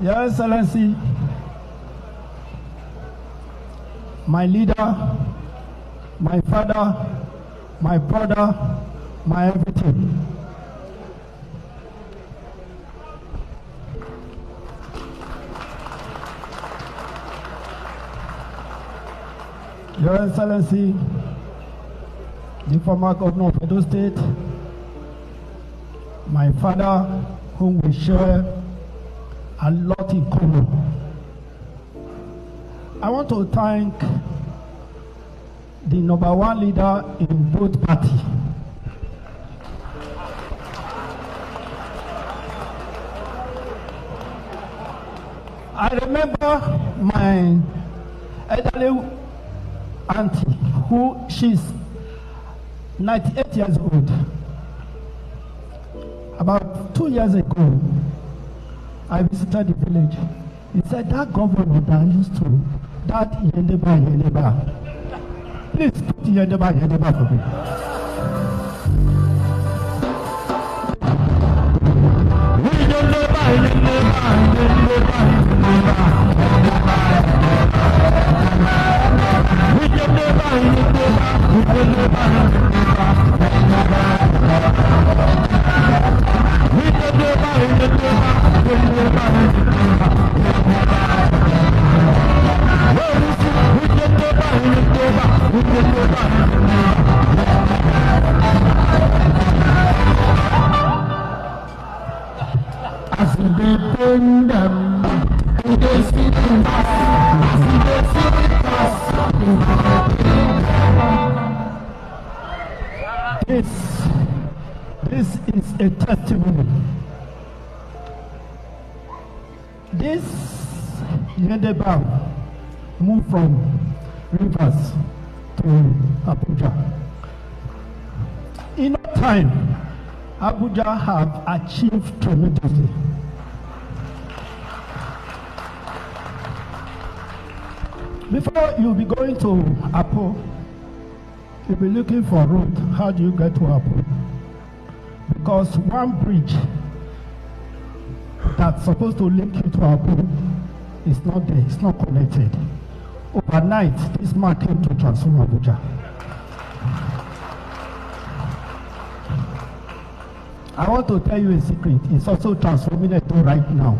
Your Excellency, my leader, my father, my brother, my everything. Your Excellency, the former governor of Edo State, my father, whom we share a lot in common. I want to thank the number one leader in both parties. I remember my elderly auntie, who she's 98 years old. About 2 years ago, I visited the village. He said, that governor that used to, that Yendeba. Please put Yendeba for me. This is a testimony. This Yendeba moved from Rivers to Abuja. In no time, Abuja have achieved tremendously. Before you'll be going to Apo, you'll be looking for a road. How do you get to Apo? Because one bridge that's supposed to link you to Apo is not there, it's not connected. Overnight, this man came to transform Abuja. I want to tell you a secret. It's also transforming Edo right now.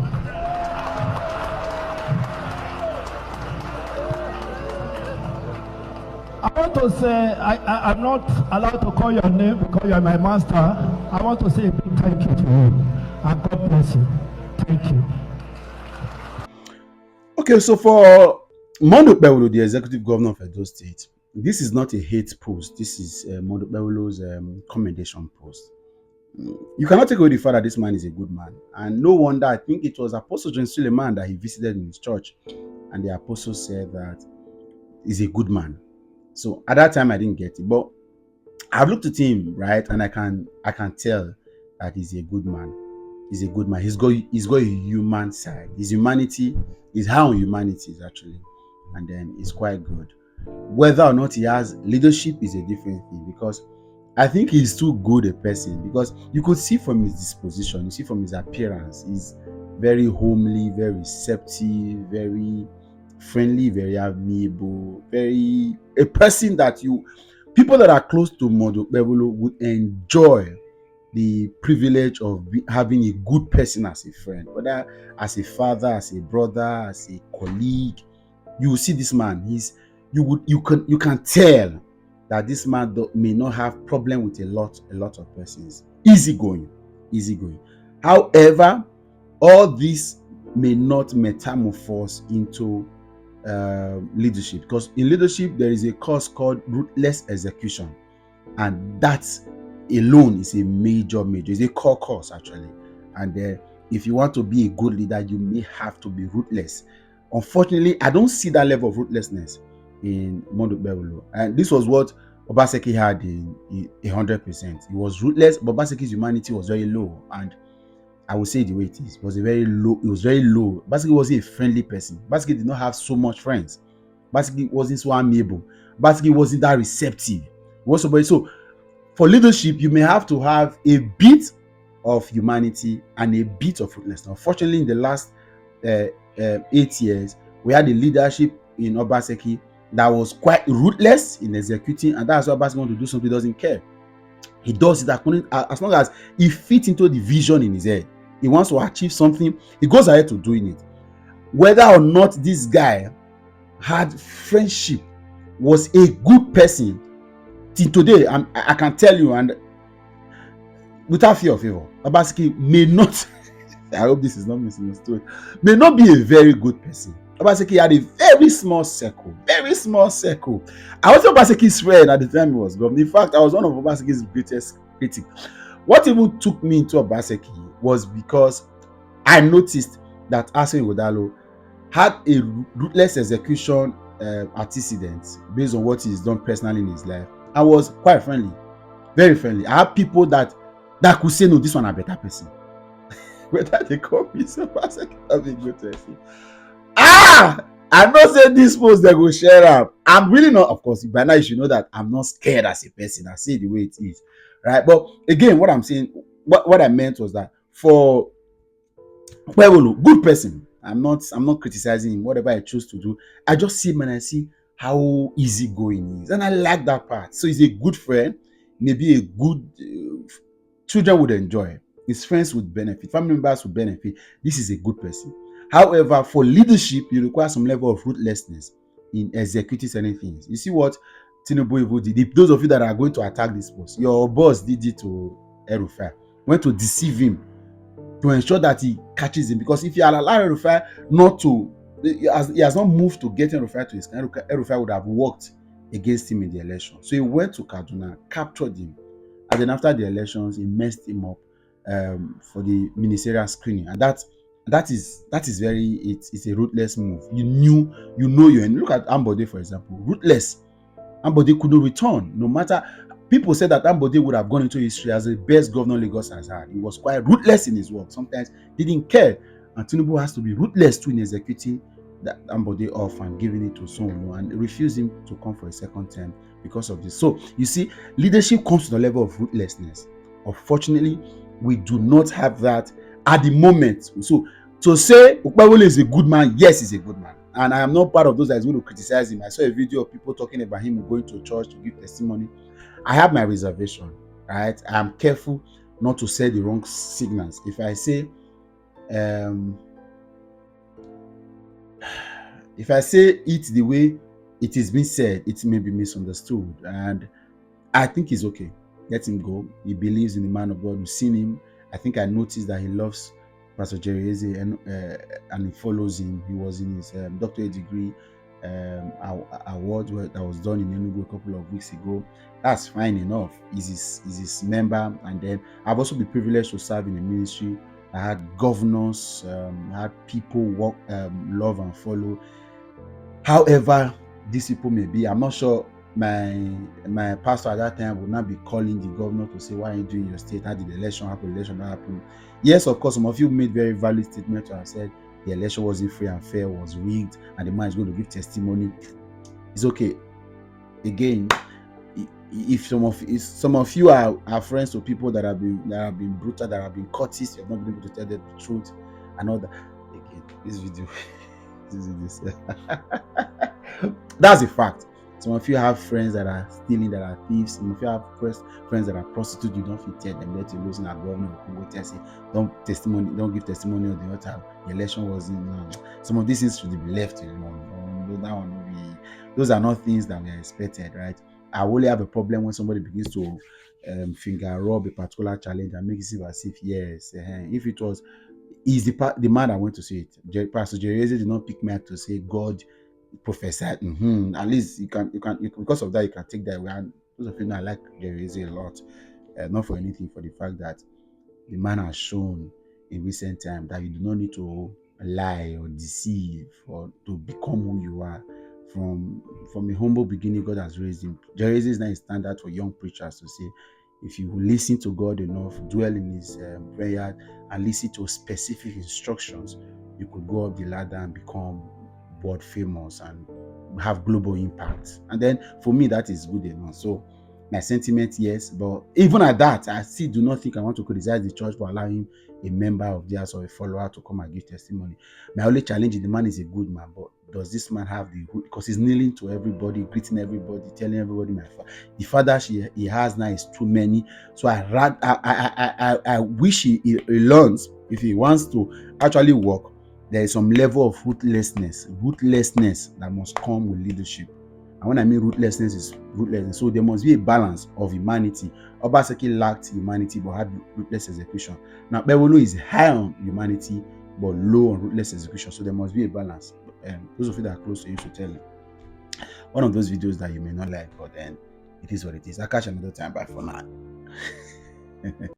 I want to say, I'm not allowed to call your name because you are my master. I want to say a big thank you to you. And God bless you. Thank you. Okay, so for Okpebholo, the executive governor of Edo State, this is not a hate post. This is Okpebholo's commendation post. You cannot take away the fact that this man is a good man. And no wonder, I think it was Apostle John Suleiman that he visited in his church. And the apostle said that he's a good man. So at that time, I didn't get it. But I've looked at him, right? And I can tell that he's a good man. He's a good man. He's got a human side. His humanity is how humanity is actually. And then it's quite good. Whether or not he has leadership is a different thing, because I think he's too good a person, because you could see from his disposition, you see from his appearance, he's very homely, very receptive, very friendly, very amiable, very a person that people that are close to Okpebholo would enjoy the privilege of having a good person as a friend, whether as a father, as a brother, as a colleague. You will see this man. You can tell that this man may not have problem with a lot of persons. Easygoing. However, all this may not metamorphose into leadership, because in leadership there is a course called ruthless execution, and that alone is a major it's a core course actually. And if you want to be a good leader, you may have to be ruthless. Unfortunately, I don't see that level of ruthlessness in Okpebholo, and this was what Obaseki had in 100%. He was ruthless, but Obaseki's humanity was very low, and I would say the way it is, it was very low. Basically, wasn't a friendly person. Basically, did not have so much friends. Basically, wasn't so amiable. Basically, wasn't that receptive. So, for leadership, you may have to have a bit of humanity and a bit of ruthlessness. Unfortunately, in the last 8 years, we had the leadership in Obaseki that was quite ruthless in executing, and that's why Obaseki wants to do something, he doesn't care. He does it according, as long as he fits into the vision in his head. He wants to achieve something, he goes ahead to doing it. Whether or not this guy had friendship, was a good person, till today, I can tell you, and without fear of favor, Obaseki may not I hope this is not misunderstood, may not be a very good person. Obaseki had a very small circle, very small circle. I was Obaseki's friend at the time he was gone. In fact, I was one of Obaseki's greatest critics. What even took me into Obaseki was because I noticed that Asin Godalo had a ruthless execution antecedent based on what he's done personally in his life. I was quite friendly, very friendly. I had people that could say, no, this one a better person. Whether they call me so Obaseki not be good person. I know say this post they go share up. I'm really not, of course, by now you should know that I'm not scared as a person. I say the way it is, right? But again, what I'm saying, what I meant was that for Okpebholo, good person. I'm not criticizing him, whatever I choose to do. I just see him and I see how easy going he is, and I like that part. So he's a good friend, maybe a good children would enjoy, his friends would benefit, family members would benefit. This is a good person. However, for leadership, you require some level of ruthlessness in executing certain things. You see what Tinubu even did. If those of you that are going to attack this boss, your boss did it to El-Rufai, went to deceive him to ensure that he catches him. Because if you allow El-Rufai not to, he has not moved to get El-Rufai to his country, El-Rufai would have worked against him in the election. So he went to Kaduna, captured him, and then after the elections, he messed him up for the ministerial screening, and that is very, it's a ruthless move. You know you, and look at Ambode, for example, ruthless. Ambode couldn't return, no matter. People said that Ambode would have gone into history as the best governor Lagos has had. He was quite ruthless in his work. Sometimes he didn't care, and Tinubu has to be ruthless too in executing that Ambode off and giving it to someone and refusing to come for a second term because of this. So you see, leadership comes to the level of ruthlessness. Unfortunately, we do not have that at the moment. So to say Okpebholo is a good man, yes, he's a good man, and I am not part of those that is going to criticize him. I saw a video of people talking about him going to church to give testimony. I have my reservation, right? I am careful not to say the wrong signals. If I say it the way it is being said, it may be misunderstood, and I think he's okay. Let him go. He believes in the man of God. We've seen him. I think I noticed that he loves Pastor Jerry Eze, and he follows him. He was in his doctorate degree award that was done in Enugu a couple of weeks ago. That's fine enough. He's his member, and then I've also been privileged to serve in a ministry. I had governors, I had people walk, love and follow. However these people may be, I'm not sure my pastor at that time would not be calling the governor to say, why are you doing your state? How did the election happen? The election not happen. Yes, of course, some of you made very valid statements to have said the election wasn't free and fair, was rigged, and the man is going to give testimony. It's okay. Again, if some of you are friends to people that have been brutal, that have been courteous, you have not been able to tell them the truth and all that. Again, this video this that's a fact. Some of you have friends that are stealing, that are thieves. Some of you have friends that are prostitutes. You don't fit tell them, let you lose in a government. Say, don't give testimony on the altar. The election wasn't. Some of these things should be left alone. That one will be. Those are not things that we are expected, right? I only have a problem when somebody begins to finger rub a particular challenge and make it seem as if yes, if it was. Is the man that went to say it. Pastor Jerry did not pick me up to say God prophesied. At least you can because of that you can take that away. And those of you know I like Jerry a lot, not for anything, for the fact that the man has shown in recent time that you do not need to lie or deceive or to become who you are. From a humble beginning, God has raised him. Jerry is not a standard for young preachers to say, if you listen to God enough, dwell in his prayer, and listen to specific instructions, you could go up the ladder and become world famous and have global impact. And then for me, that is good enough. So My sentiment, yes, but even at that, I still do not think I want to criticize the church for allowing a member of theirs or a follower to come and give testimony. My only challenge is the man is a good man, but does this man have the root? Because he's kneeling to everybody, greeting everybody, telling everybody the fathers he has now is too many. So I wish he learns, if he wants to actually work, there is some level of ruthlessness that must come with leadership. And when I mean ruthlessness, is ruthlessness. So there must be a balance of humanity. Obaseki lacked humanity but had ruthless execution. Now Okpebholo is high on humanity but low on ruthless execution. So there must be a balance. Those of you that are close to you should tell you. One of those videos that you may not like, but then it is what it is. I'll catch you another time. Bye for now.